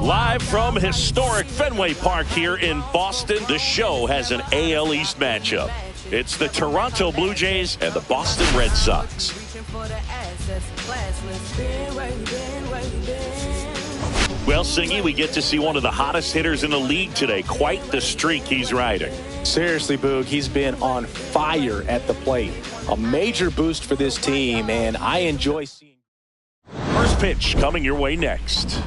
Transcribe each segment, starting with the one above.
Live from historic Fenway Park here in Boston, the show has an AL East matchup. It's the Toronto Blue Jays and the Boston Red Sox. Well, Singy, we get to see one of the hottest hitters in the league today. Quite the streak he's riding. Seriously, Boog, he's been on fire at the plate. A major boost for this team, and I enjoy seeing. First pitch coming your way next.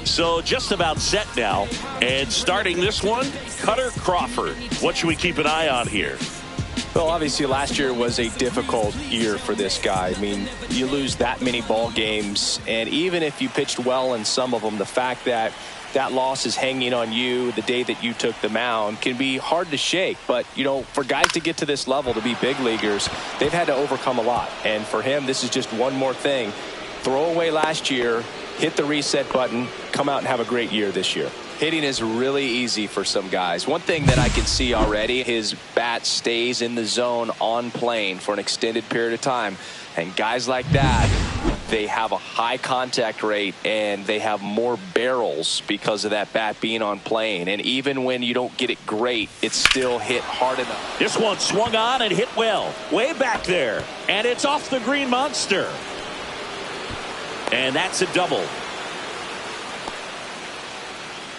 So just about set now, and starting this one, Cutter Crawford. What should we keep an eye on here? Well, obviously last year was a difficult year for this guy. I mean, you lose that many ball games, and even if you pitched well in some of them, the fact that that loss is hanging on you the day that you took the mound can be hard to shake. But, you know, for guys to get to this level, to be big leaguers, they've had to overcome a lot. And for him, this is just one more thing. Throw away last year, hit the reset button, come out and have a great year this year. Hitting is really easy for some guys. One thing that I can see already, his bat stays in the zone on plane for an extended period of time. And guys like that, they have a high contact rate and they have more barrels because of that bat being on plane. And even when you don't get it great, it's still hit hard enough. This one swung on and hit well. Way back there. And it's off the green monster. And that's a double.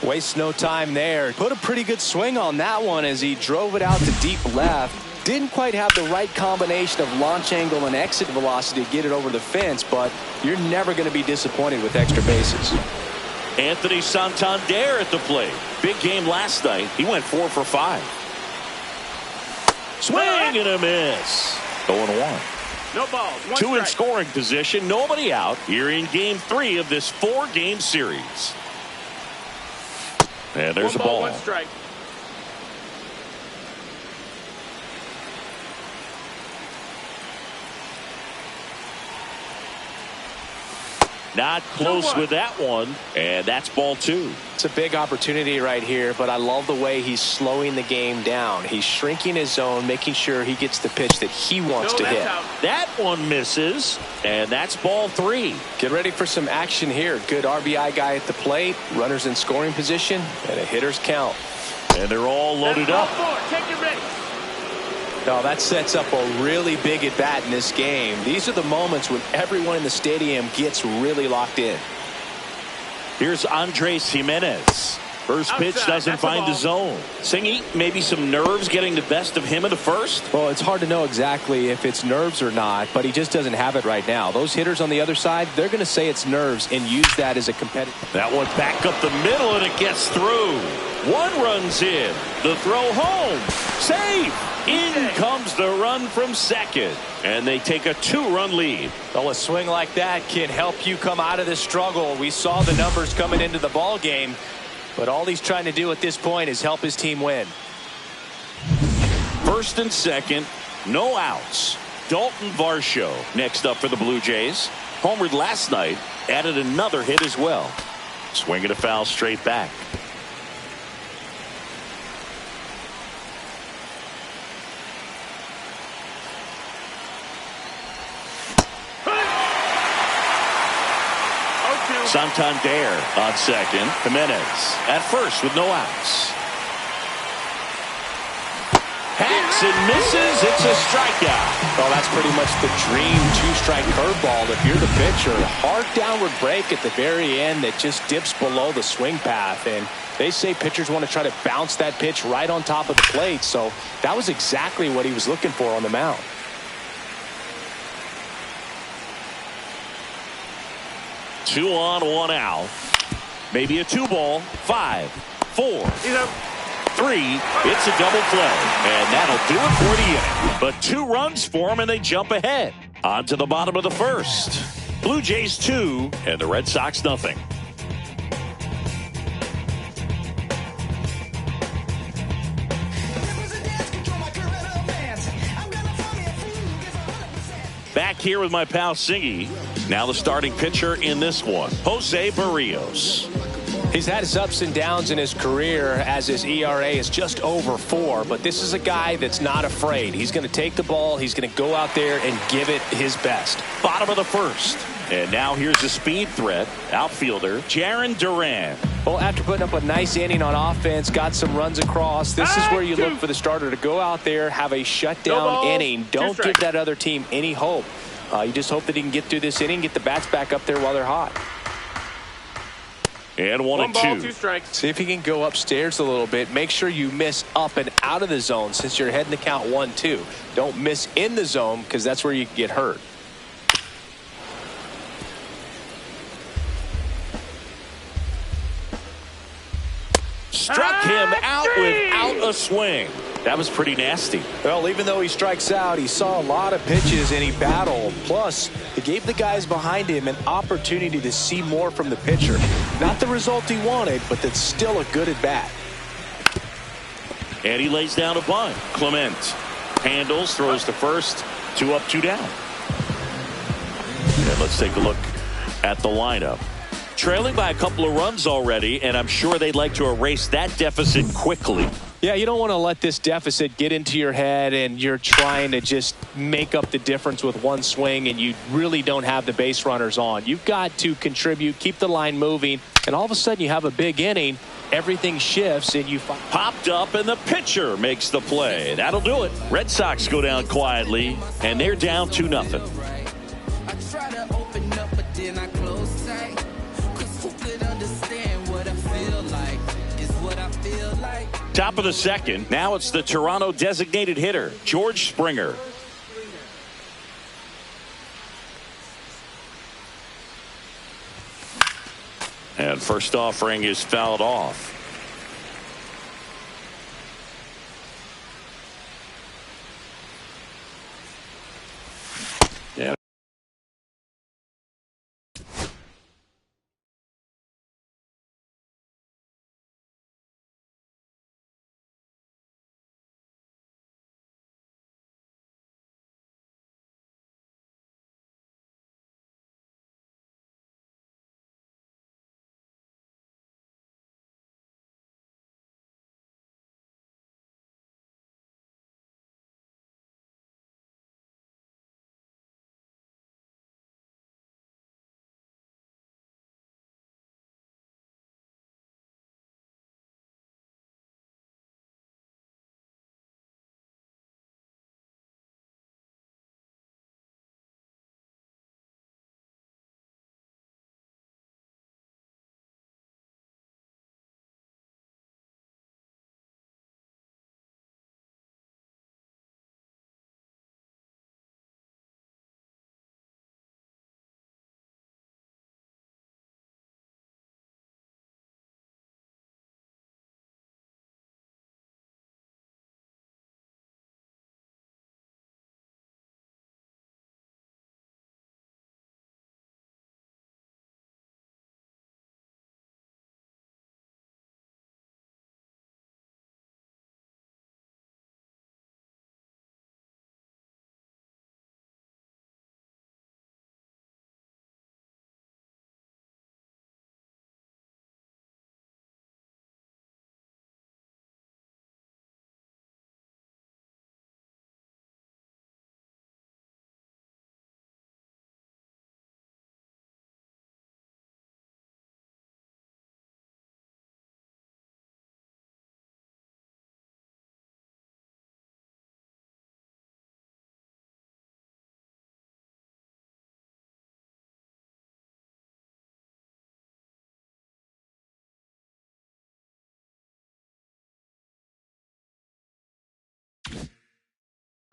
Wastes no time there. Put a pretty good swing on that one as he drove it out to deep left. Didn't quite have the right combination of launch angle and exit velocity to get it over the fence, but you're never going to be disappointed with extra bases. Anthony Santander at the plate. Big game last night. He went 4 for 5. Swing and a miss. 0-1. No balls. Two in scoring position. Nobody out here in game 3 of this 4-game series. And there's a ball. 1 strike. Not close with that one, and that's ball 2. It's a big opportunity right here, but I love the way he's slowing the game down. He's shrinking his zone, making sure he gets the pitch that he wants to hit. Out. That one misses, and that's ball 3. Get ready for some action here. Good RBI guy at the plate, runners in scoring position, and a hitter's count. And they're all loaded up. 4. Take it ready. No, that sets up a really big at bat in this game. These are the moments when everyone in the stadium gets really locked in. Here's Andres Jimenez. First pitch Outside, doesn't find the zone. Singy, maybe some nerves getting the best of him in the first? Well, it's hard to know exactly if it's nerves or not, but he just doesn't have it right now. Those hitters on the other side, they're going to say it's nerves and use that as a competitive. That one back up the middle, and it gets through. One runs in. The throw home. Save. In comes the run from second. And they take a 2-run lead. Well, a swing like that can help you come out of this struggle. We saw the numbers coming into the ball game, but all he's trying to do at this point is help his team win. First and second, no outs. Dalton Varsho next up for the Blue Jays. Homered last night, added another hit as well. Swinging a foul straight back. Santander on second. Jimenez at first with no outs. Hacks and misses. It's a strikeout. Well, that's pretty much the dream 2-strike curveball. If you're the pitcher, hard downward break at the very end that just dips below the swing path. And they say pitchers want to try to bounce that pitch right on top of the plate. So that was exactly what he was looking for on the mound. Two on, 1 out. Maybe a 2-ball. 5, 4, 3. It's a double play. And that'll do it for the inning. But 2 runs for them, and they jump ahead. On to the bottom of the first. Blue Jays 2, and the Red Sox nothing. Back here with my pal Singy. Now the starting pitcher in this one, Jose Barrios. He's had his ups and downs in his career as his ERA is just over 4, but this is a guy that's not afraid. He's going to take the ball. He's going to go out there and give it his best. Bottom of the first. And now here's the speed threat, outfielder Jarren Duran. Well, after putting up a nice inning on offense, got some runs across, this is where you look for the starter to go out there, have a shutdown inning. Don't give that other team any hope. You just hope that he can get through this inning, get the bats back up there while they're hot. And one ball, 2 strikes. See if he can go upstairs a little bit. Make sure you miss up and out of the zone since you're heading to count 1-2. Don't miss in the zone because that's where you can get hurt. Struck him out without a swing. That was pretty nasty. Well, even though he strikes out, he saw a lot of pitches and he battled. Plus, he gave the guys behind him an opportunity to see more from the pitcher. Not the result he wanted, but that's still a good at bat. And he lays down a bunt. Clement handles, throws to first. 2 up, 2 down. And let's take a look at the lineup. Trailing by a couple of runs already, and I'm sure they'd like to erase that deficit quickly. Yeah, you don't want to let this deficit get into your head and you're trying to just make up the difference with one swing and you really don't have the base runners on. You've got to contribute, keep the line moving, and all of a sudden you have a big inning. Everything shifts and you popped up and the pitcher makes the play. That'll do it. Red Sox go down quietly and they're down 2-0. Top of the second. Now it's the Toronto designated hitter, George Springer. And first offering is fouled off. Yeah.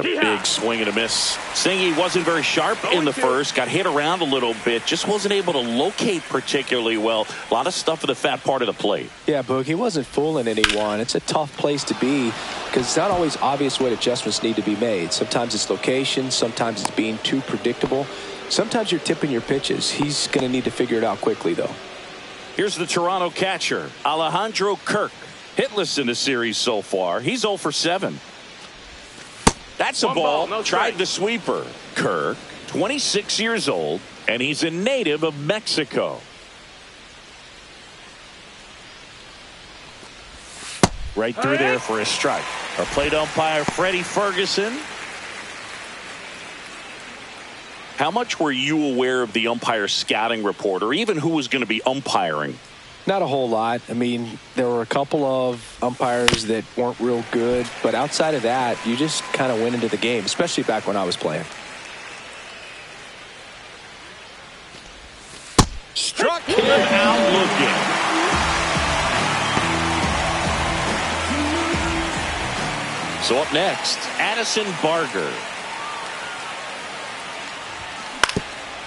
Big swing and a miss. Singy wasn't very sharp in the first. Got hit around a little bit. Just wasn't able to locate particularly well. A lot of stuff at the fat part of the plate. Yeah, Boog, he wasn't fooling anyone. It's a tough place to be because it's not always obvious what adjustments need to be made. Sometimes it's location. Sometimes it's being too predictable. Sometimes you're tipping your pitches. He's going to need to figure it out quickly, though. Here's the Toronto catcher, Alejandro Kirk. Hitless in the series so far. He's 0 for 7. That's a ball. Tried the sweeper. Kirk, 26 years old, and he's a native of Mexico. Right through there for a strike. Our plate umpire, Freddie Ferguson. How much were you aware of the umpire scouting report, or even who was going to be umpiring? Not a whole lot. I mean, there were a couple of umpires that weren't real good, but outside of that, you just kind of went into the game, especially back when I was playing. Struck him out looking. So up next, Addison Barger.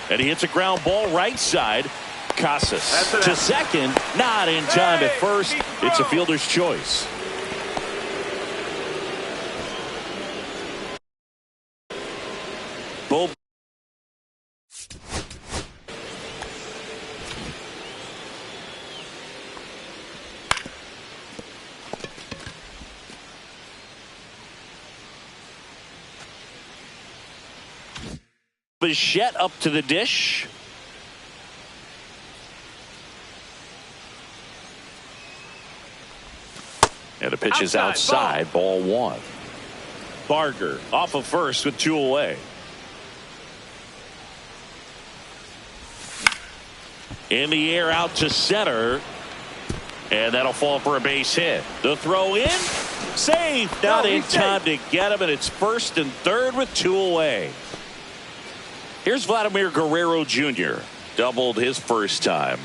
And he hits a ground ball right side. Casas to second, not in time at first. It's a fielder's choice. Bull. Bichette up to the dish. And the pitch is outside. Ball one. Barger off of first with 2 away. In the air out to center. And that'll fall for a base hit. The throw in. Safe. Not in time to get him. And it's first and third with 2 away. Here's Vladimir Guerrero Jr. Doubled his first time.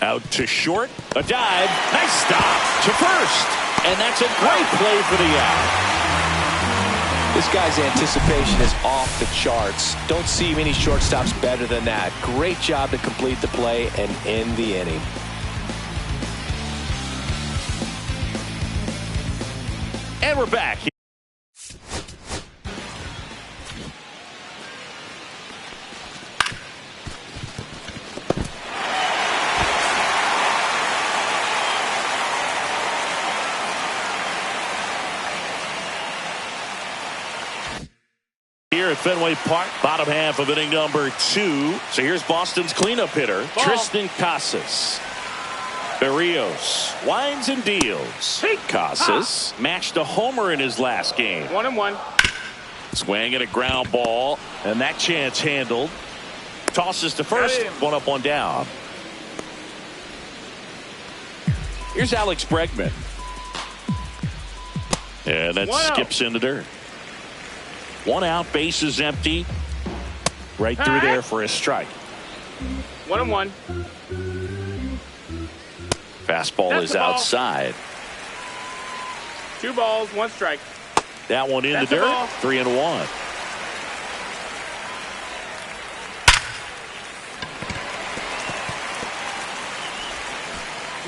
Out to short. A dive. Nice stop to first. And that's a great play for the out. This guy's anticipation is off the charts. Don't see many shortstops better than that. Great job to complete the play and end the inning. And we're back. Here at Fenway Park, bottom half of inning number 2. So here's Boston's cleanup hitter, Tristan Casas. Berrios winds and deals. Casas matched a homer in his last game. 1-1. Swing and a ground ball, and that chance handled. Tosses to first, 1 up, 1 down. Here's Alex Bregman. And that skips in the dirt. 1 out, bases empty. Right through there for a strike. 1-1. Fastball is outside. 2 balls, 1 strike. That one in the dirt. 3-1.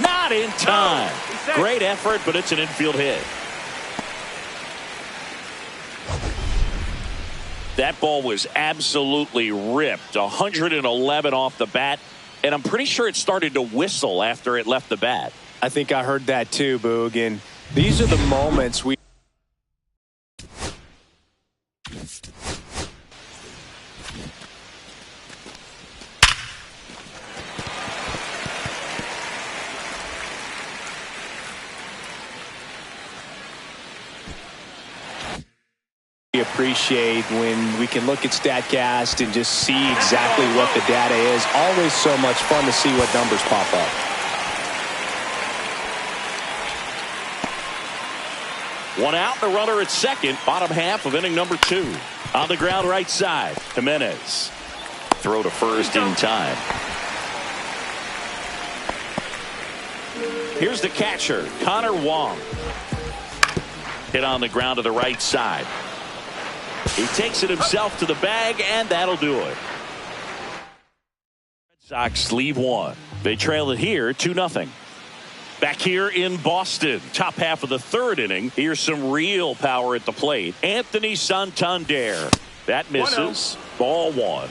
Not in time. Great effort, but it's an infield hit. That ball was absolutely ripped. 111 off the bat. And I'm pretty sure it started to whistle after it left the bat. I think I heard that too, Boog. And these are the moments we appreciate when we can look at StatCast and just see exactly what the data is. Always so much fun to see what numbers pop up. One out, the runner at second. Bottom half of inning number 2. On the ground right side, Jimenez. Throw to first in time. Here's the catcher, Connor Wong. Hit on the ground to the right side. He takes it himself to the bag, and that'll do it. Red Sox leave 1. They trail it here 2-0. Back here in Boston, top half of the 3rd inning. Here's some real power at the plate. Anthony Santander. That misses. 1-0. Ball 1.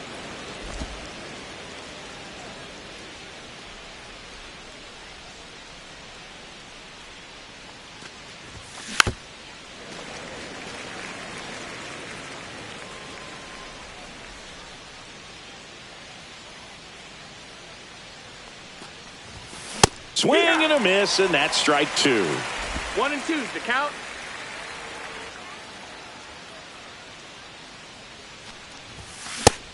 Swing and a miss, and that's strike 2. 1 and 2's the count.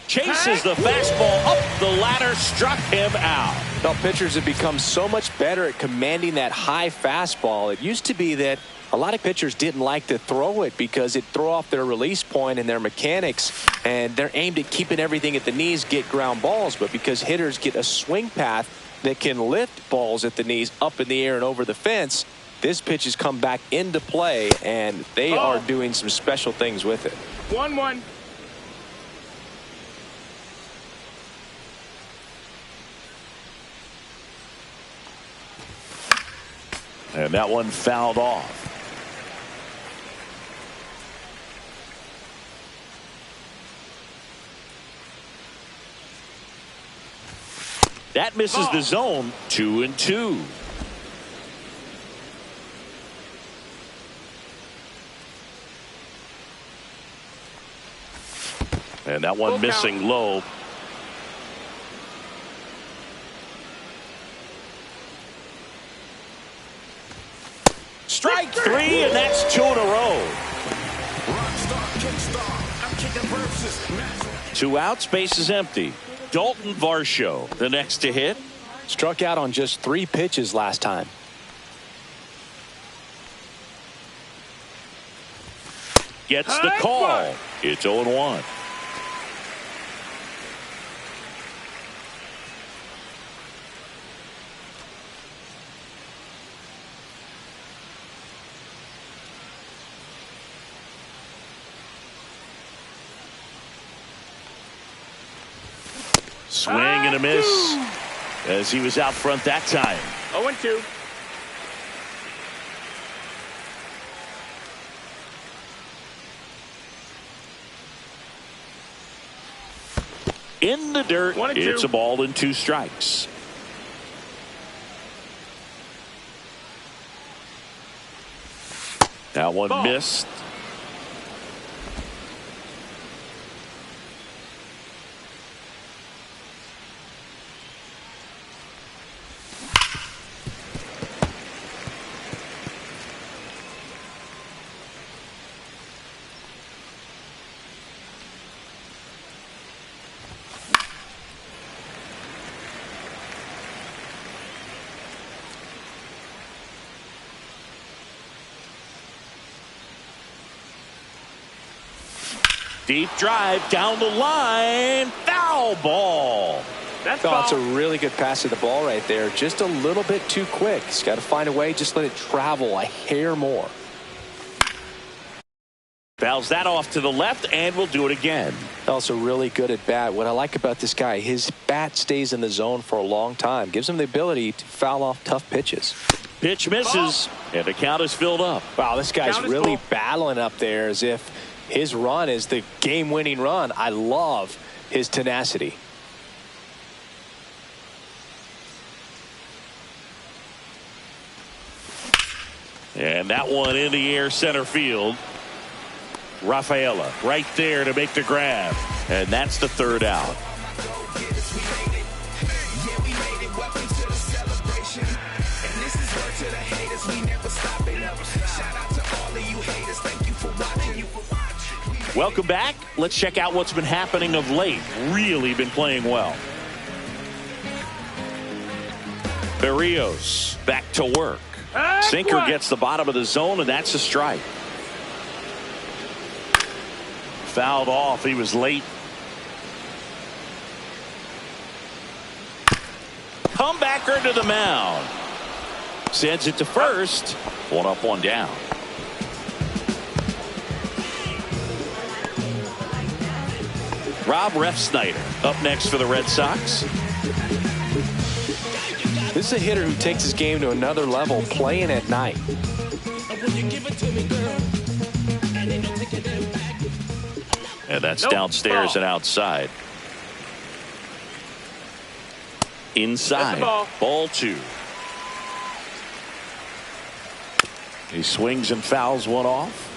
Chases the fastball up the ladder, struck him out. Now, pitchers have become so much better at commanding that high fastball. It used to be that a lot of pitchers didn't like to throw it because it threw off their release point and their mechanics, and they're aimed at keeping everything at the knees, get ground balls. But because hitters get a swing path that can lift balls at the knees up in the air and over the fence, this pitch has come back into play, and they are doing some special things with it. 1-1. And that one fouled off. That misses the zone. 2 and 2. And that one missing low. Strike 3, and that's 2 in a row. 2 outs, base is empty. Dalton Varsho, the next to hit. Struck out on just 3 pitches last time. Gets the call. It's 0-1. Swing and a miss as he was out front that time. 0-2. In the dirt. 1 and 2. It's a ball and 2 strikes. That one missed. Deep drive down the line. Foul ball. That's a really good pass to the ball right there. Just a little bit too quick. He's got to find a way. Just let it travel a hair more. Fouls that off to the left, and we'll do it again. Also really good at bat. What I like about this guy, his bat stays in the zone for a long time. Gives him the ability to foul off tough pitches. Pitch misses, and the count is filled up. Wow, this guy's really battling up there as if his run is the game-winning run. I love his tenacity. And that one in the air center field. Rafaela right there to make the grab. And that's the 3rd out. Welcome back. Let's check out what's been happening of late. Really been playing well. Berrios back to work. Sinker gets the bottom of the zone, and that's a strike. Fouled off. He was late. Comebacker to the mound. Sends it to first. 1 up, 1 down. Rob Refsnyder up next for the Red Sox. This is a hitter who takes his game to another level playing at night. And that's downstairs and outside. Inside. Ball 2. He swings and fouls one off.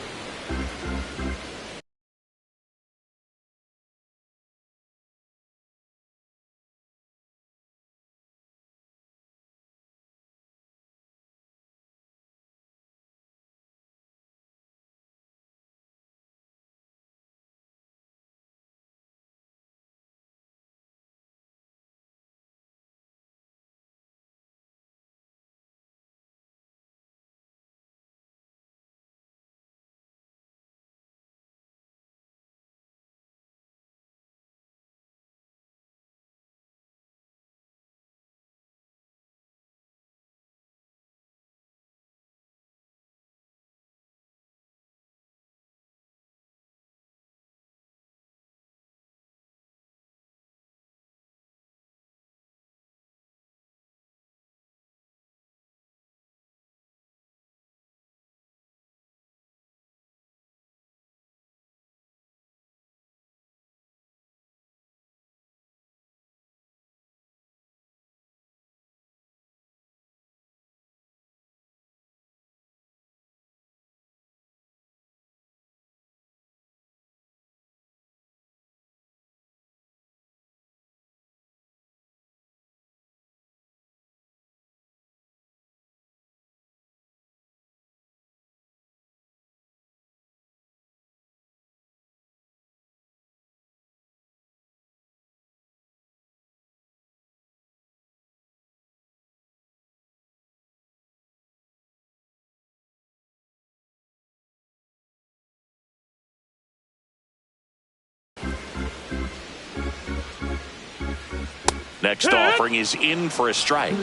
Next offering is in for a strike.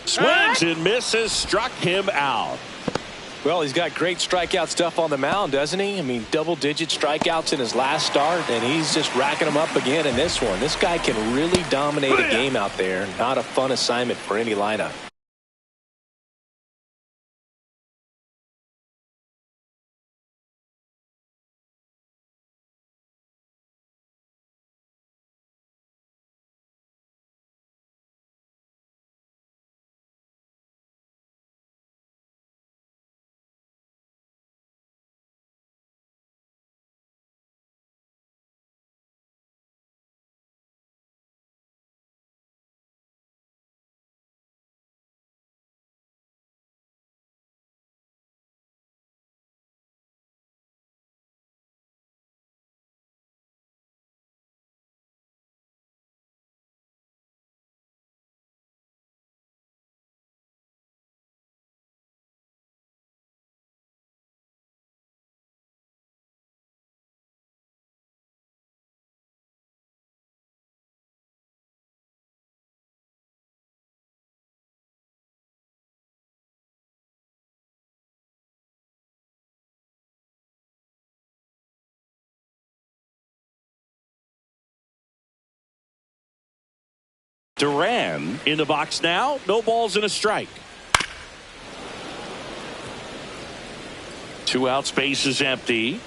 Swings and misses, struck him out. Well, he's got great strikeout stuff on the mound, doesn't he? I mean, double-digit strikeouts in his last start, and he's just racking them up again in this one. This guy can really dominate a game out there. Not a fun assignment for any lineup. Duran in the box now. No balls and a strike. 2 outs, base is empty.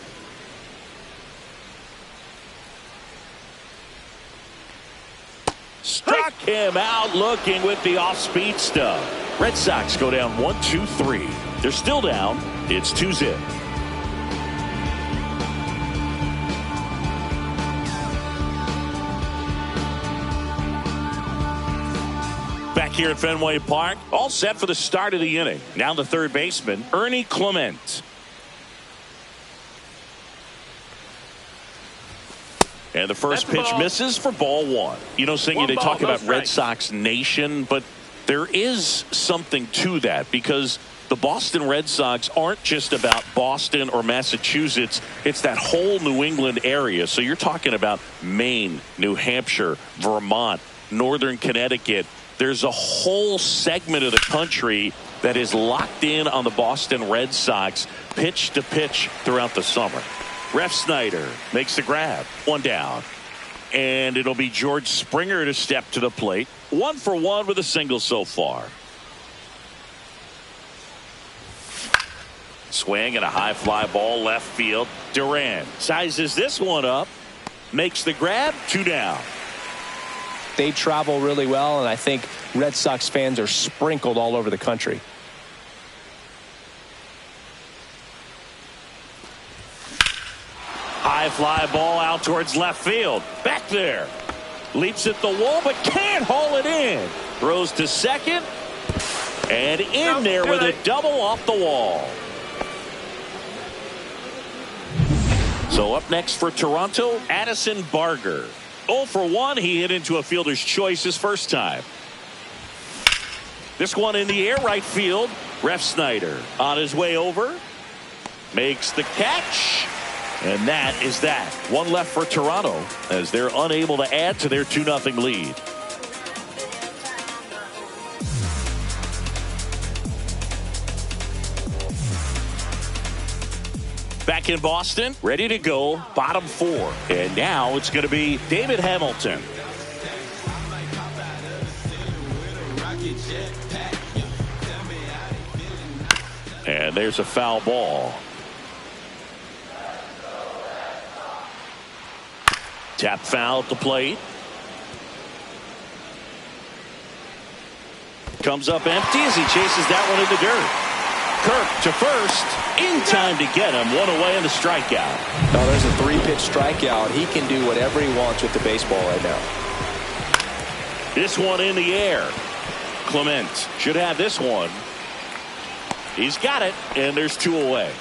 Struck him out looking with the off-speed stuff. Red Sox go down 1-2-3. They're still down. It's 2-0. Back here at Fenway Park, all set for the start of the inning. Now the third baseman, Ernie Clement. And the first pitch misses for ball 1. You know, Singy, they talk about Red Sox Nation, but there is something to that because the Boston Red Sox aren't just about Boston or Massachusetts. It's that whole New England area. So you're talking about Maine, New Hampshire, Vermont, Northern Connecticut. There's a whole segment of the country that is locked in on the Boston Red Sox pitch to pitch throughout the summer. Ref Snyder makes the grab. 1 down. And it'll be George Springer to step to the plate. 1 for 1 with a single so far. Swing and a high fly ball left field. Duran sizes this one up. Makes the grab. 2 down. They travel really well, and I think Red Sox fans are sprinkled all over the country. High fly ball out towards left field. Back there. Leaps at the wall, but can't haul it in. Throws to second. And in there with a double off the wall. So up next for Toronto, Addison Barger. 0 for 1. He hit into a fielder's choice his first time. This one in the air, right field. Ref Snyder on his way over. Makes the catch. And that is that. 1 left for Toronto as they're unable to add to their 2-0 lead. Back in Boston, ready to go, bottom 4. And now it's going to be David Hamilton. And there's a foul ball. Tap foul at the plate. Comes up empty as he chases that one in the dirt. Kirk to first, in time to get him. 1 away in the strikeout. Oh, there's a 3-pitch strikeout. He can do whatever he wants with the baseball right now. This one in the air. Clement should have this one. He's got it, and there's 2 away.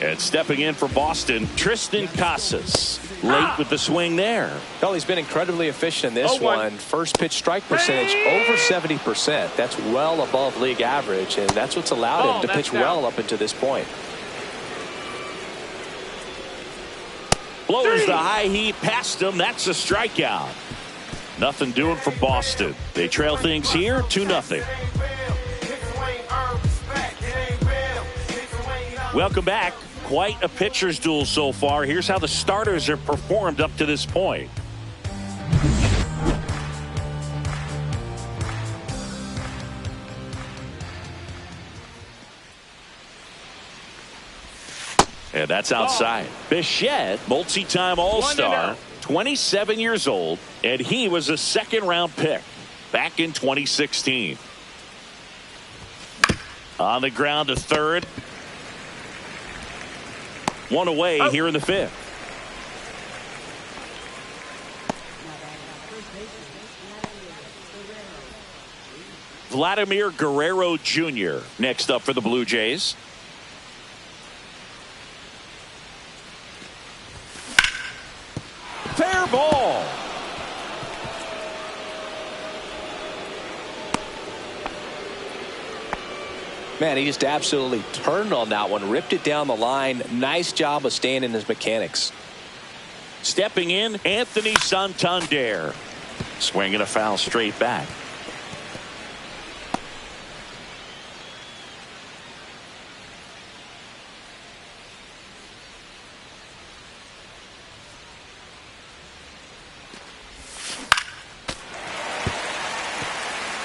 And stepping in for Boston, Tristan Casas. Late with the swing there. Well, he's been incredibly efficient in this one. First pitch strike percentage over 70%. That's well above league average, and that's what's allowed him to pitch well up until this point. Blows the high heat past him. That's a strikeout. Nothing doing for Boston. They trail things here 2-0. Welcome back. Quite a pitcher's duel so far. Here's how the starters have performed up to this point. And that's outside. Bichette, multi-time All-Star, 27 years old, and he was a second-round pick back in 2016. On the ground to third. One away here in the fifth. Vladimir Guerrero Jr. next up for the Blue Jays. Fair ball. Man, he just absolutely turned on that one, ripped it down the line. Nice job of staying in his mechanics. Stepping in, Anthony Santander. Swinging a foul straight back.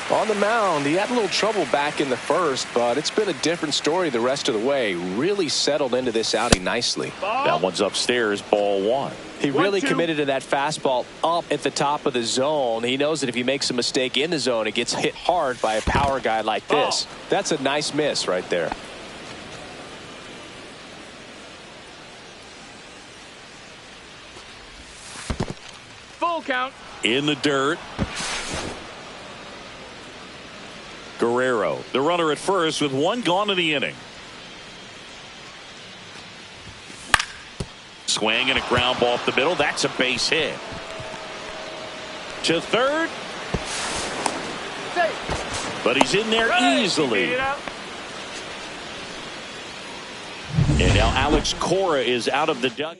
On the mound, he had a little trouble back in the first, but it's been a different story the rest of the way. Really settled into this outing nicely. That one's upstairs, ball one. He really committed to that fastball up at the top of the zone. He knows that if he makes a mistake in the zone, it gets hit hard by a power guy like this. That's a nice miss right there. Full count. In the dirt. Guerrero, the runner at first with one gone in the inning. Swing and a ground ball up the middle. That's a base hit. To third. But he's in there easily. And now Alex Cora is out of the dugout.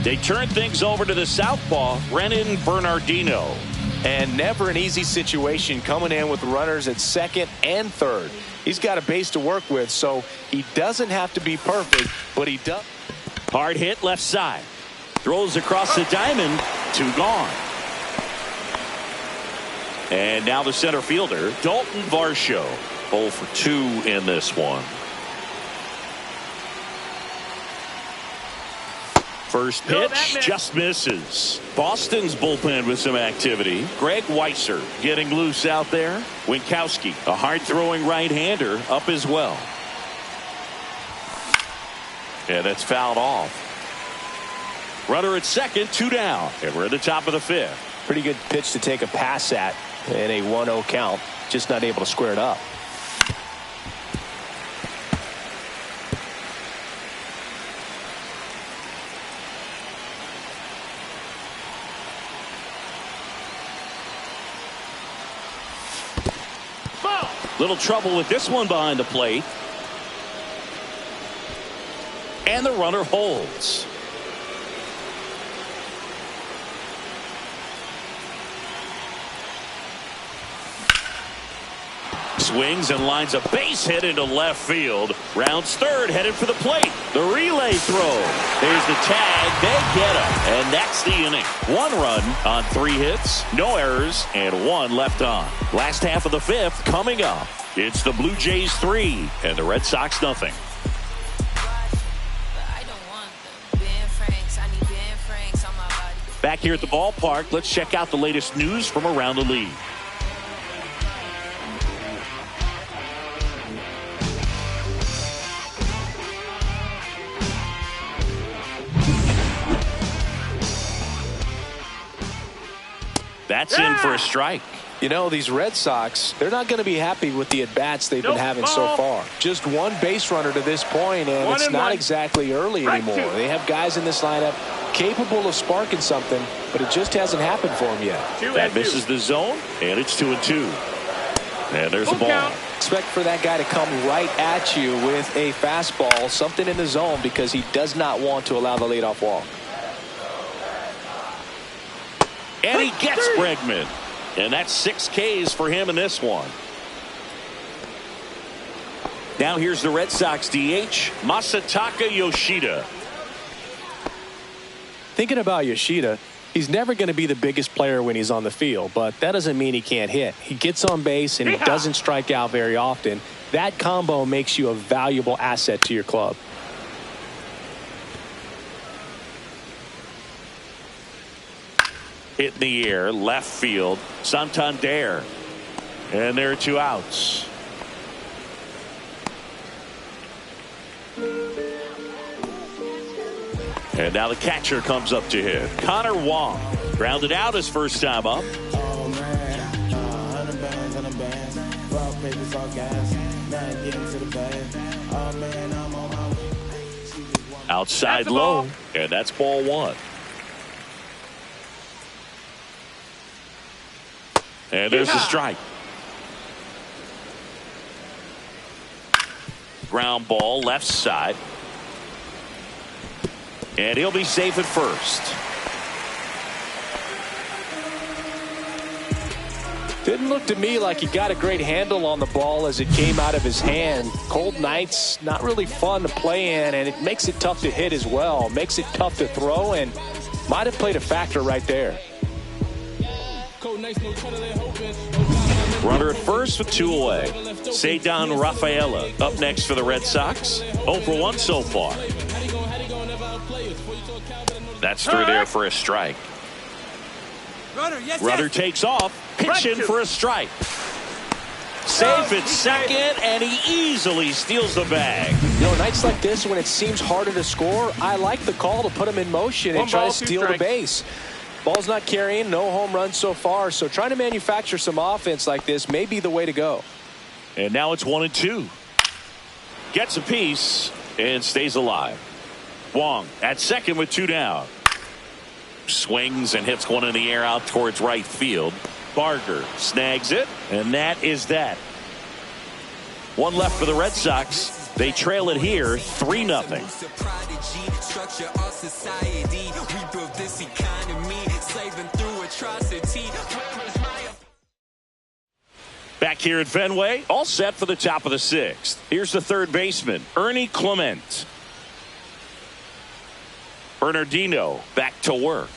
They turn things over to the southpaw, Brennan Bernardino. And never an easy situation coming in with runners at second and third. He's got a base to work with, so he doesn't have to be perfect, but he does. Hard hit left side. Throws across the diamond. Two gone. And now the center fielder, Dalton Varsho. 0 for 2 in this one. First pitch just misses. Boston's bullpen with some activity. Greg Weisser getting loose out there. Winkowski, a hard-throwing right-hander, up as well. And that's fouled off. Runner at second, 2 down. And we're at the top of the fifth. Pretty good pitch to take a pass at in a 1-0 count. Just not able to square it up. Little trouble with this one behind the plate. And the runner holds. Swings and lines a base hit into left field. Rounds third, headed for the plate. The relay throw. There's the tag. They get him. And that's the inning. 1 run on 3 hits, no errors, and 1 left on. Last half of the fifth coming up. It's the Blue Jays 3 and the Red Sox nothing. Back here at the ballpark, let's check out the latest news from around the league. That's in for a strike. You know, these Red Sox, they're not going to be happy with the at-bats they've been having so far. Just 1 base runner to this point, and it's not exactly early anymore. They have guys in this lineup capable of sparking something, but it just hasn't happened for them yet. That misses the zone, and it's 2-2. And there's a ball. Expect for that guy to come right at you with a fastball, something in the zone, because he does not want to allow the leadoff walk. And he gets Bregman. And that's 6 Ks for him in this one. Now here's the Red Sox DH, Masataka Yoshida. Thinking about Yoshida, he's never going to be the biggest player when he's on the field, but that doesn't mean he can't hit. He gets on base and he doesn't strike out very often. That combo makes you a valuable asset to your club. Hit in the air, left field, Santander. And there are 2 outs. And now the catcher comes up to hit. Connor Wong grounded out his first time up. Outside low, and that's ball 1. And there's the strike. Ground ball left side. And he'll be safe at first. Didn't look to me like he got a great handle on the ball as it came out of his hand. Cold nights, not really fun to play in, and it makes it tough to hit as well. Makes it tough to throw, and might have played a factor right there. Runner at first with 2 away. Ceddanne Rafaela up next for the Red Sox. 0 for 1 so far. That's through there for a strike. Runner takes off, pitching for a strike. Safe at second, and he easily steals the bag. You know, nights like this when it seems harder to score, I like the call to put him in motion and try to steal the base. Ball's not carrying, no home runs so far, so trying to manufacture some offense like this may be the way to go. And now it's 1-2. Gets a piece and stays alive. Wong at second with 2 down. Swings and hits one in the air out towards right field. Barger snags it, and that is that. 1 left for the Red Sox. They trail it here 3-0. Back here at Fenway, all set for the top of the 6th. Here's the third baseman, Ernie Clement. Bernardino back to work.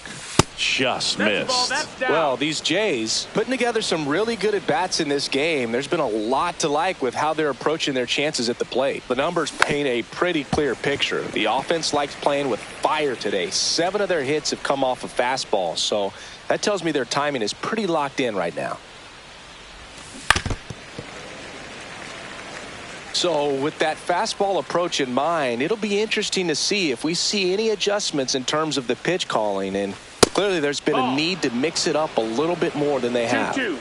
Just missed. Well, these Jays putting together some really good at-bats in this game. There's been a lot to like with how they're approaching their chances at the plate. The numbers paint a pretty clear picture. The offense likes playing with fire today. 7 of their hits have come off of fastballs, so that tells me their timing is pretty locked in right now. So with that fastball approach in mind, it'll be interesting to see if we see any adjustments in terms of the pitch calling, and clearly there's been a need to mix it up a little bit more than they have. 2-2.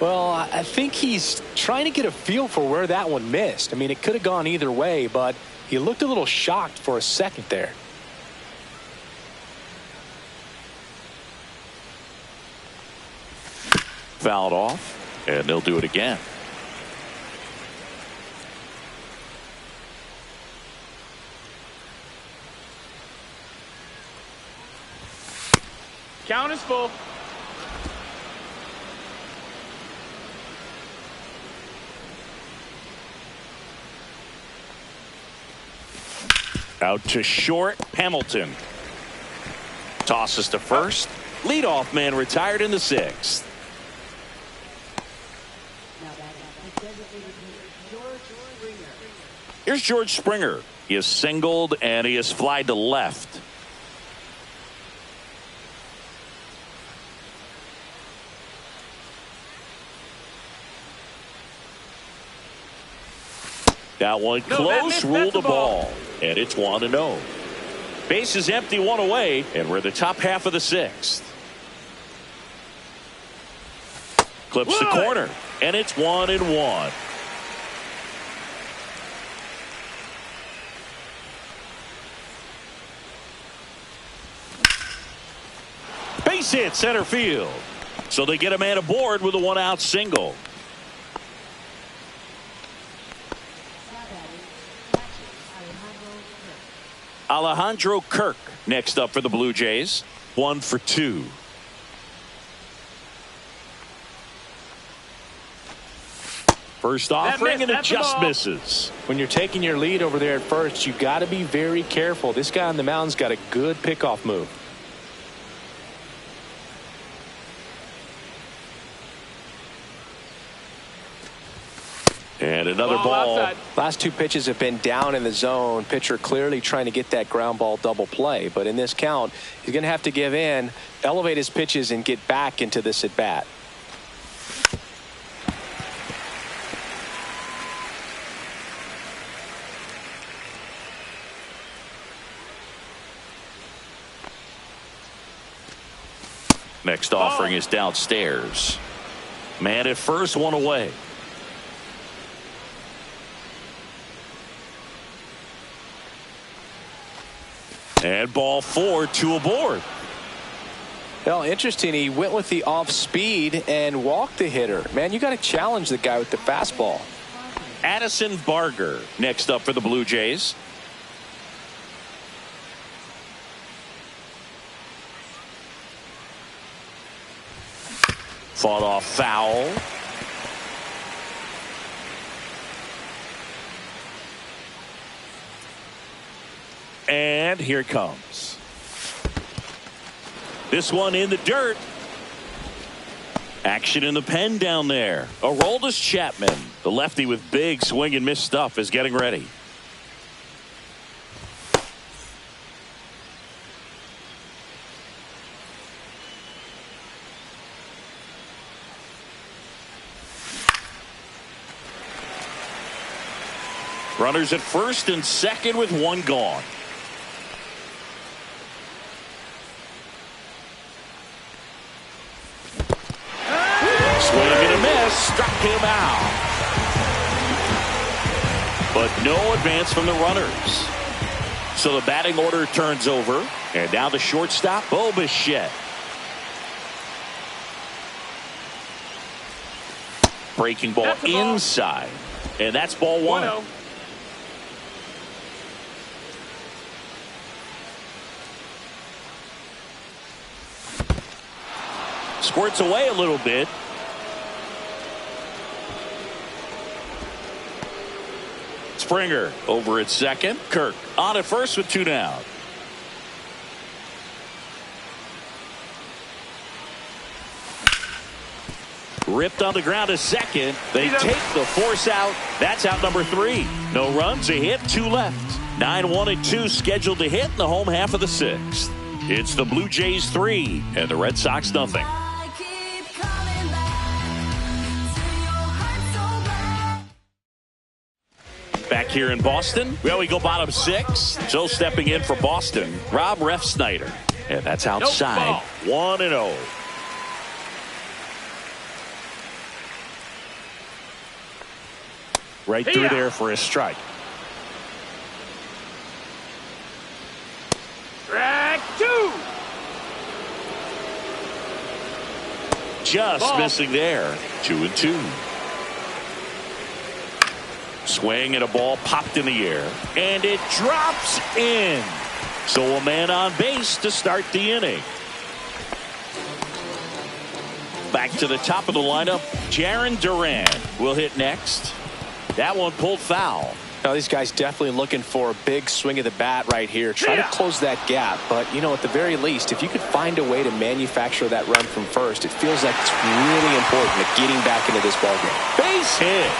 Well, I think he's trying to get a feel for where that one missed. I mean, it could have gone either way, but he looked a little shocked for a second there. Fouled off, and they'll do it again. Count is full. Out to short, Hamilton. Tosses to first. Leadoff man retired in the 6th. Here's George Springer. He is singled and he is flied to left. That one close, ruled a ball, and it's 1-0. Base is empty, 1 away, and we're the top half of the 6th. Clips the corner, and it's 1-1. Base hit center field. So they get a man aboard with a 1-out single. Alejandro Kirk next up for the Blue Jays. 1 for 2. First offering and it just misses. When you're taking your lead over there at first, you got to be very careful. This guy on the mound's got a good pickoff move. And another ball. Outside. Last 2 pitches have been down in the zone. Pitcher clearly trying to get that ground ball double play. But in this count, he's going to have to give in, elevate his pitches, and get back into this at bat. Next offering is downstairs. Man at first, 1 away. And ball 4, 2 aboard. Well, interesting. He went with the off speed and walked the hitter. Man, you got to challenge the guy with the fastball. Addison Barger next up for the Blue Jays. Fought off foul. And here it comes. This one in the dirt. Action in the pen down there. Aroldis Chapman, the lefty with big swing and miss stuff, is getting ready. Runners at first and second with 1 gone. Swing and a miss, struck him out. But no advance from the runners. So the batting order turns over. And now the shortstop, Bo Bichette. Breaking ball inside. And that's ball 1. Squirts away a little bit. Springer over at second. Kirk on at first with 2 down. Ripped on the ground to second. They take the force out. That's out number 3. No runs, a hit, 2 left. 9-1 and 2 scheduled to hit in the home half of the 6th. It's the Blue Jays 3 and the Red Sox nothing. Back here in Boston, well, we go bottom 6. So stepping in for Boston, Rob Refsnyder. And that's outside. 1-0. Right through there for a strike. Strike 2. Just missing there. 2-2. Swing and a ball popped in the air. And it drops in. So a man on base to start the inning. Back to the top of the lineup. Jarren Duran will hit next. That one pulled foul. Now these guys definitely looking for a big swing of the bat right here. Try to close that gap. But, you know, at the very least, if you could find a way to manufacture that run from first, it feels like it's really important at getting back into this ballgame. Base hit.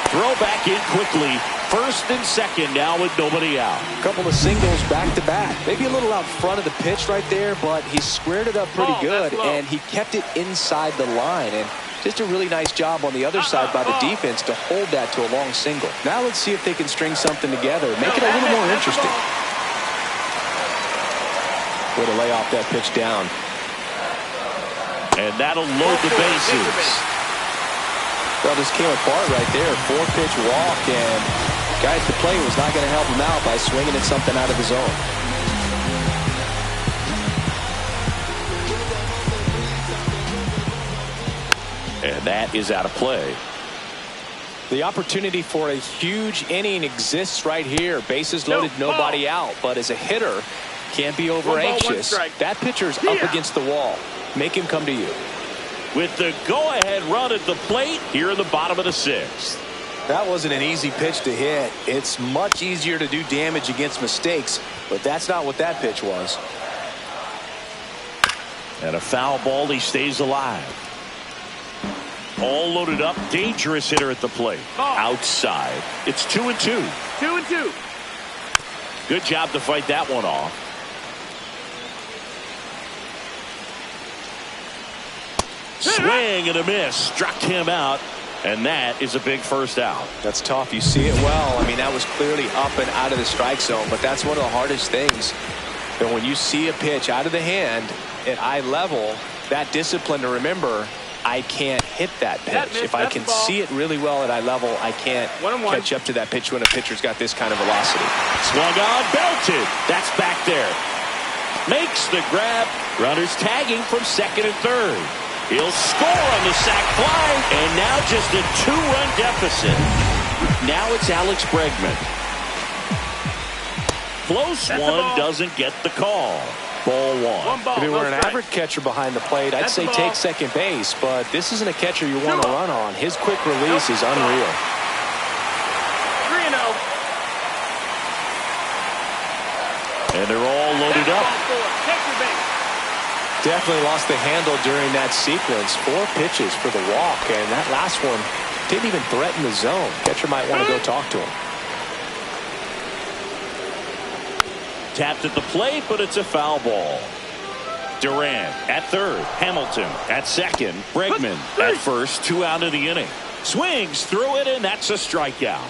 Throw back in quickly. First and second now with nobody out. A couple of singles back to back. Maybe a little out front of the pitch right there, but he squared it up pretty good, and he kept it inside the line. And just a really nice job on the other side by the defense to hold that to a long single. Now let's see if they can string something together. Make it a little more interesting. Way to lay off that pitch down. And that'll load the bases. Well, this came apart right there. 4-pitch walk, and guy at the plate was not going to help him out by swinging at something out of the zone. And that is out of play. The opportunity for a huge inning exists right here. Bases loaded, nobody out. But as a hitter, can't be over anxious. That pitcher's up against the wall. Make him come to you. With the go-ahead run at the plate here in the bottom of the sixth. That wasn't an easy pitch to hit. It's much easier to do damage against mistakes, but that's not what that pitch was. And a foul ball, he stays alive. All loaded up, dangerous hitter at the plate. Outside. It's 2-2. 2-2. Good job to fight that one off. Swing and a miss. Struck him out. And that is a big first out. That's tough. You see it well. I mean, that was clearly up and out of the strike zone, but that's one of the hardest things. And when you see a pitch out of the hand at eye level, that discipline to remember, I can't hit that pitch. If I can see it really well at eye level, I can't catch up to that pitch when a pitcher's got this kind of velocity. Swung on, belted. That's back there. Makes the grab. Runners tagging from second and third. He'll score on the sac fly, and now just a 2-run deficit. Now it's Alex Bregman. Close one, doesn't get the call. Ball one. If he were an average catcher behind the plate, I'd say take second base, but this isn't a catcher you want to run on. His quick release is unreal. 3-0. And they're all loaded up. Definitely lost the handle during that sequence. 4 pitches for the walk, and that last one didn't even threaten the zone. Catcher might want to go talk to him. Tapped at the plate, but it's a foul ball. Durant at third. Hamilton at second. Bregman at first. 2 out of the inning. Swings through it, and that's a strikeout.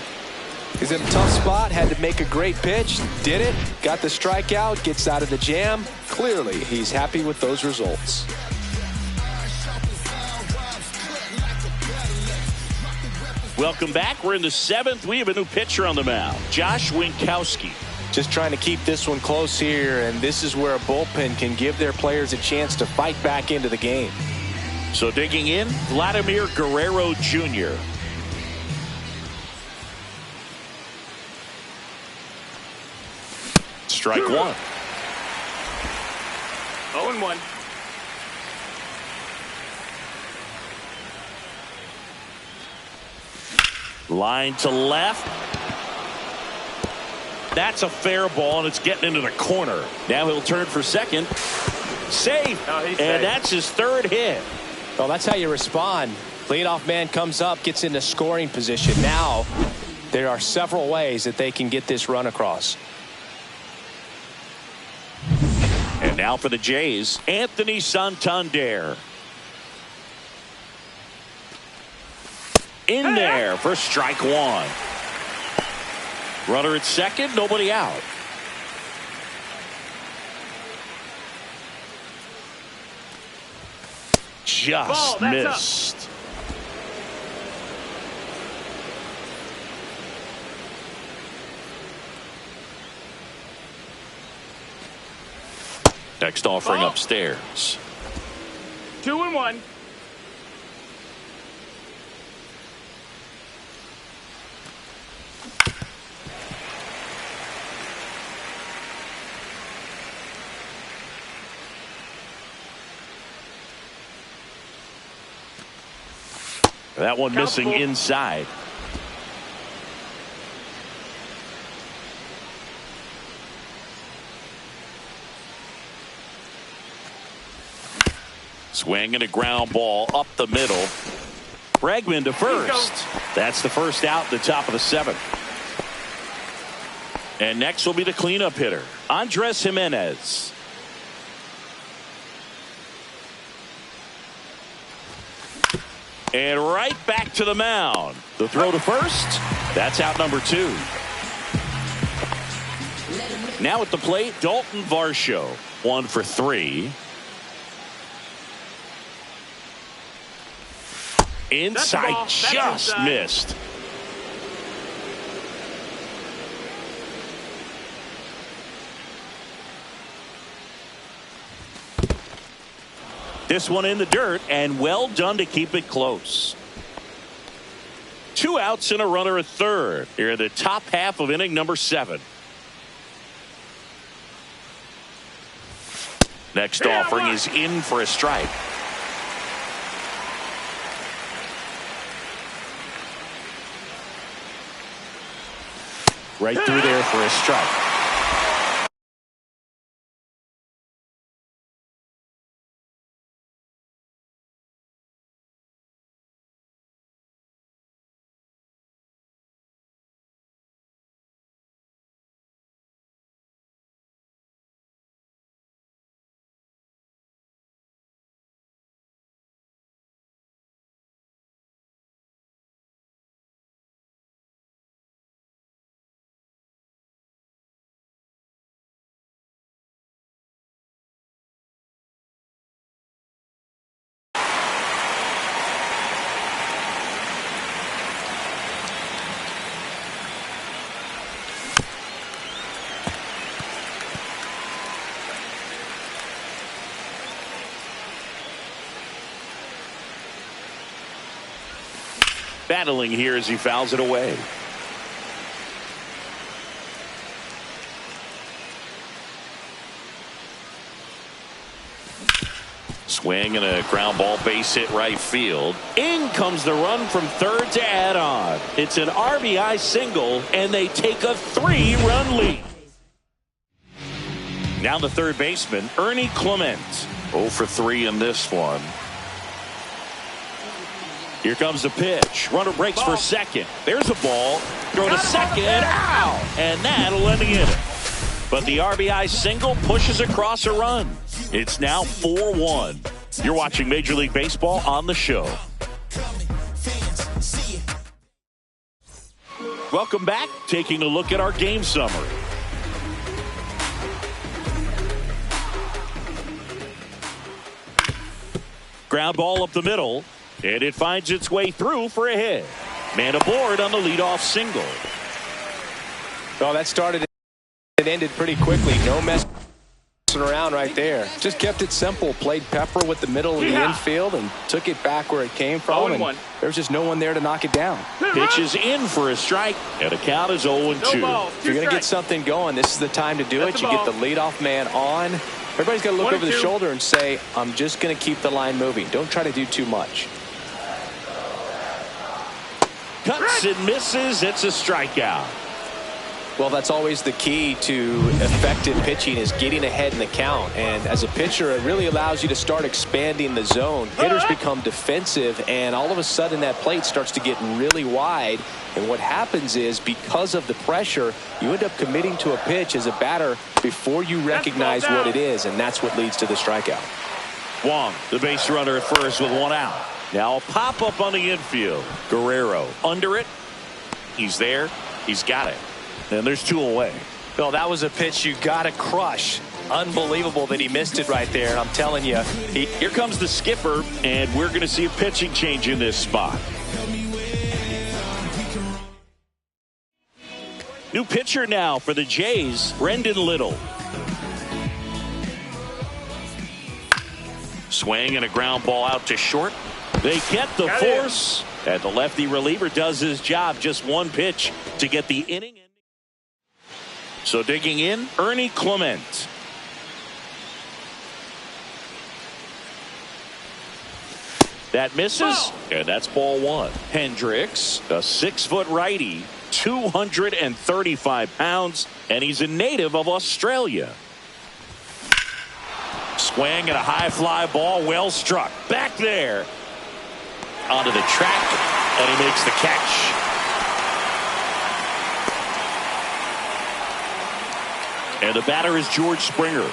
He's in a tough spot, had to make a great pitch, did it, got the strikeout, gets out of the jam. Clearly, he's happy with those results. Welcome back. We're in the 7th. We have a new pitcher on the mound, Josh Winkowski. Just trying to keep this one close here, and this is where a bullpen can give their players a chance to fight back into the game. So digging in, Vladimir Guerrero Jr. Strike one. 0-1. Line to left. That's a fair ball, and it's getting into the corner. Now he'll turn for second. Safe. And that's his 3rd hit. Well, that's how you respond. Leadoff man comes up, gets into scoring position. Now there are several ways that they can get this run across. And now for the Jays, Anthony Santander. In there for strike one. Runner at second, nobody out. Just missed. Next offering upstairs. 2-1. That one missing inside. Swing and a ground ball up the middle. Bregman to first. That's the first out at the top of the 7th. And next will be the cleanup hitter, Andres Jimenez. And right back to the mound. The throw to first. That's out number 2. Now at the plate, Dalton Varsho. 1 for 3. Inside, just missed. This one in the dirt, and well done to keep it close. 2 outs and a runner at third here in the top half of inning number 7. Next offering is in for a strike. Right through there for a strike. Battling here as he fouls it away. Swing and a ground ball, base hit right field. In comes the run from third to add on. It's an RBI single, and they take a 3-run lead. Now the third baseman, Ernie Clement. 0 for 3 in this one. Here comes the pitch. Runner breaks for second. There's a ball. Throw to second. Ow! And that'll end the inning. But the RBI single pushes across a run. It's now 4-1. You're watching Major League Baseball on the show. Welcome back. Taking a look at our game summary. Ground ball up the middle. And it finds its way through for a hit. Man aboard on the leadoff single. Well, that started and ended pretty quickly. No messing around right there. Just kept it simple. Played pepper with the middle of the infield and took it back where it came from. And there's just no one there to knock it down. Pitch is in for a strike. And the count is 0-2. If you're going to get something going, this is the time to do it. You get the leadoff man on. Everybody's got to look over the shoulder and say, I'm just going to keep the line moving. Don't try to do too much. Cuts and misses. It's a strikeout. Well, that's always the key to effective pitching, is getting ahead in the count. And as a pitcher, it really allows you to start expanding the zone. Hitters become defensive, and all of a sudden that plate starts to get really wide. And what happens is, because of the pressure, you end up committing to a pitch as a batter before you recognize what it is, and that's what leads to the strikeout. Wong, the base runner at first with 1 out. Now a pop-up on the infield. Guerrero under it. He's there. He's got it. And there's 2 away. Well, that was a pitch you got to crush. Unbelievable that he missed it right there. I'm telling you. Here comes the skipper, and we're going to see a pitching change in this spot. New pitcher now for the Jays, Brendan Little. Swing and a ground ball out to short. They get the force, and the lefty reliever does his job. Just 1 pitch to get the inning. So digging in, Ernie Clement. That misses, and that's ball 1. Hendricks, a 6-foot righty, 235 pounds, and he's a native of Australia. Swing and a high fly ball, well struck. Back there. Onto the track, and he makes the catch. And the batter is George Springer.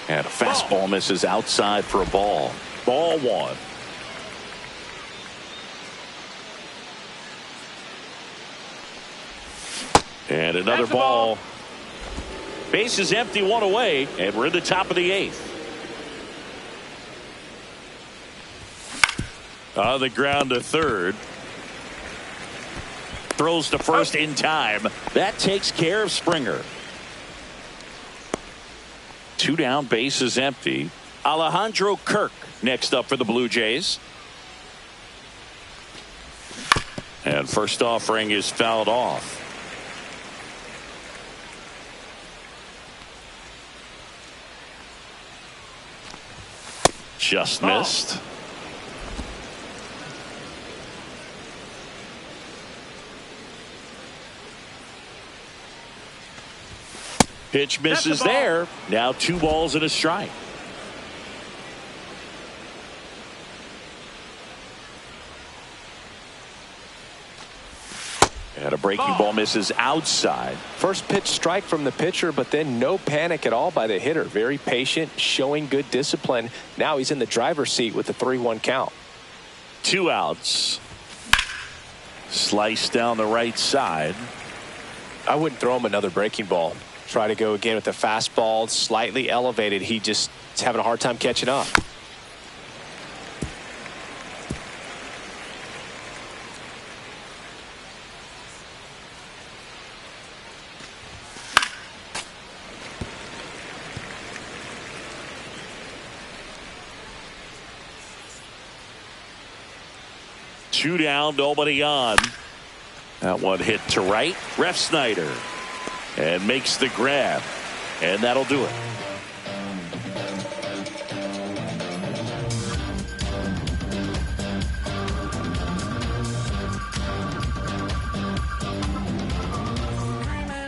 And a fastball misses outside for a ball. Ball 1. And another ball. Base is empty, 1 away, and we're in the top of the 8th. On the ground to third. Throws to first in time. That takes care of Springer. 2 down, bases empty. Alejandro Kirk next up for the Blue Jays. And first offering is fouled off. Just missed. Pitch misses there. Now 2 balls and a strike. And a breaking ball misses outside. First pitch strike from the pitcher, but then no panic at all by the hitter. Very patient, showing good discipline. Now he's in the driver's seat with the 3-1 count. 2 outs. Slice down the right side. I wouldn't throw him another breaking ball. Try to go again with the fastball, slightly elevated. He just is having a hard time catching up. Two down, nobody on. That one hit to right. Ref Snyder. And makes the grab. And that'll do it.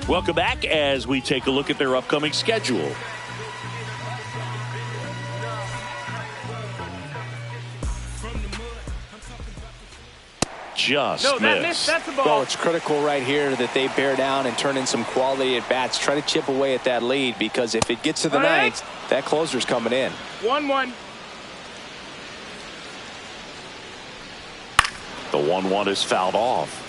Welcome back as we take a look at their upcoming schedule. Just missed. That's the ball. Well, it's critical right here that they bear down and turn in some quality at bats. Try to chip away at that lead, because if it gets to the ninth, that closer's coming in. 1-1. The 1-1 is fouled off.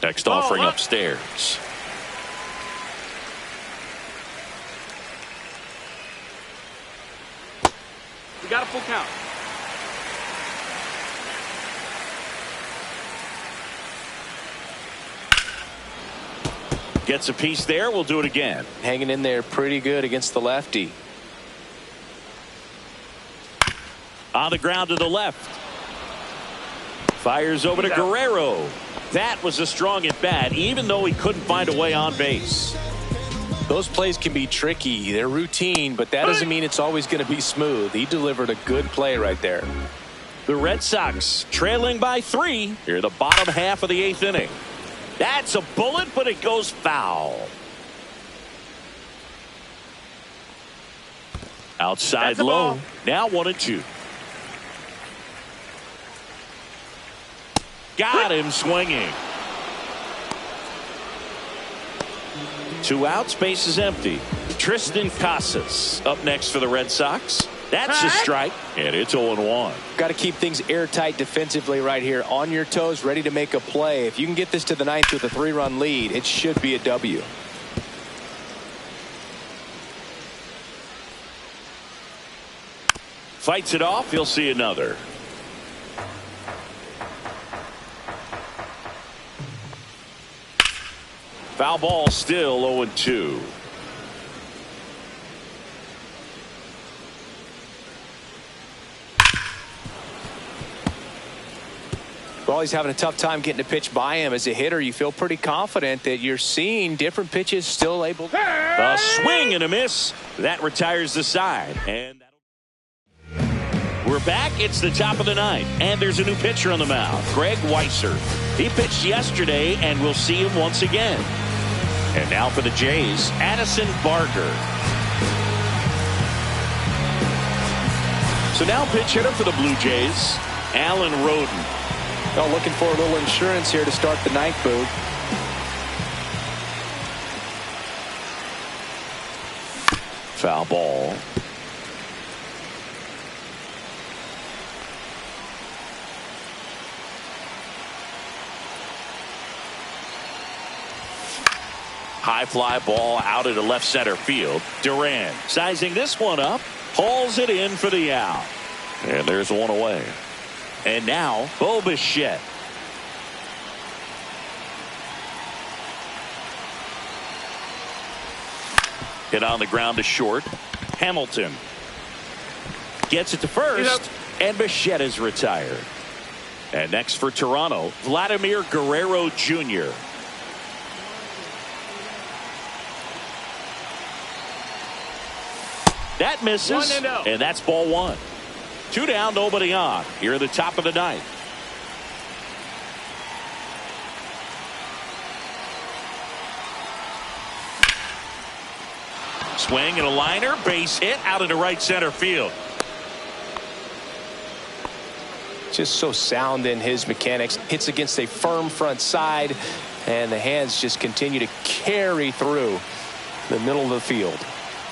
Next offering upstairs. We got a full count. Gets a piece there. We'll do it again. Hanging in there pretty good against the lefty. On the ground to the left. Fires over to Guerrero. That was a strong at bat, even though he couldn't find a way on base. Those plays can be tricky. They're routine, but that doesn't mean it's always going to be smooth. He delivered a good play right there. The Red Sox trailing by 3 here in the bottom half of the 8th inning. That's a bullet, but it goes foul. Outside low. Now 1-2. Got him swinging. 2 outs, base is empty. Tristan Casas up next for the Red Sox. That's a strike, and it's 0-1. Got to keep things airtight defensively right here. On your toes, ready to make a play. If you can get this to the 9th with a 3-run lead, it should be a W. Fights it off. He'll see another. Foul ball, still 0-2. Well, he's having a tough time getting a pitch by him. As a hitter, you feel pretty confident that you're seeing different pitches still able to. A swing and a miss. That retires the side. And we're back. It's the top of the 9th. And there's a new pitcher on the mound, Greg Weisser. He pitched yesterday, and we'll see him once again. And now for the Jays, Addison Barger. So now pitch hitter for the Blue Jays, Alan Roden. Well, looking for a little insurance here to start the 9th, Boog. Foul ball. High fly ball out into left center field. Duran sizing this one up. Hauls it in for the out. And there's one away. And now, Bichette. Hit on the ground to short. Hamilton gets it to first, and Bichette is retired. And next for Toronto, Vladimir Guerrero Jr. That misses, and that's ball one. 2 down, nobody on. Here at the top of the ninth. Swing and a liner, base hit out into right center field. Just so sound in his mechanics. Hits against a firm front side, and the hands just continue to carry through the middle of the field.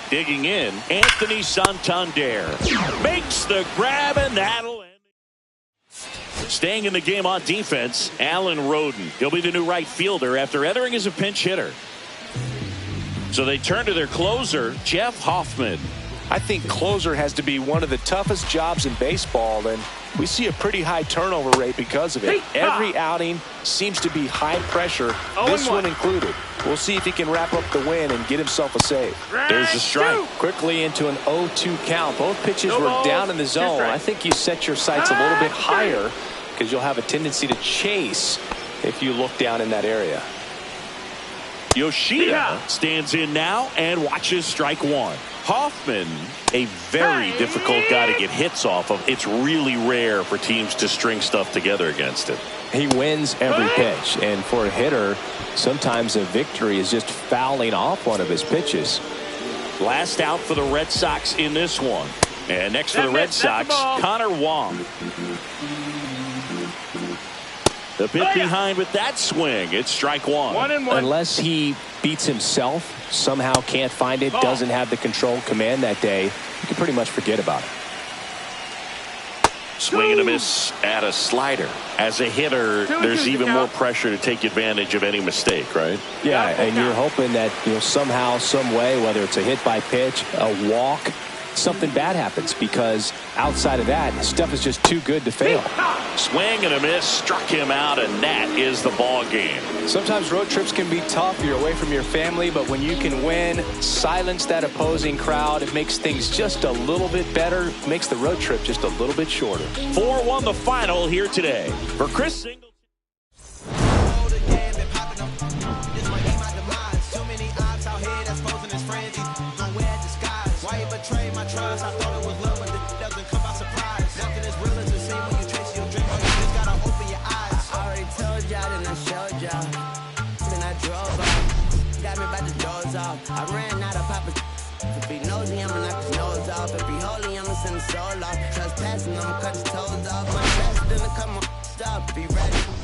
Digging in, Anthony Santander makes the grab, and that'll end. Staying in the game on defense, Alan Roden. He'll be the new right fielder after entering as a pinch hitter. So they turn to their closer, Jeff Hoffman. I think closer has to be one of the toughest jobs in baseball, and we see a pretty high turnover rate because of it. Every outing seems to be high pressure, this one included. We'll see if he can wrap up the win and get himself a save. There's the strike. Quickly into an 0-2 count. Both pitches were down in the zone. I think you set your sights a little bit higher because you'll have a tendency to chase if you look down in that area. Yoshida stands in now and watches strike one. Hoffman, a very difficult guy to get hits off of. It's really rare for teams to string stuff together against him. He wins every pitch, and for a hitter, sometimes a victory is just fouling off one of his pitches. Last out for the Red Sox in this one. And next for the Red Sox, Connor Wong. The bit behind with that swing. It's strike one. 1-1. Unless he beats himself, somehow can't find it, doesn't have the control command that day, you can pretty much forget about it. Swing and a miss at a slider. As a hitter, there's even more pressure to take advantage of any mistake, right? Yeah, and you're hoping that somehow, some way, whether it's a hit by pitch, a walk, something bad happens, because outside of that, stuff is just too good to fail. Swing and a miss, struck him out, and that is the ball game. Sometimes road trips can be tough. You're away from your family, but when you can win, silence that opposing crowd, it makes things just a little bit better, makes the road trip just a little bit shorter. 4-1 the final here today. For Chris Singleton. I ran out of poppers. To be nosy, I'ma knock his nose off. If be holy, I'ma send his soul off. Trespassing, I'ma cut his toes off. My best, then I cut my stuff. Be ready.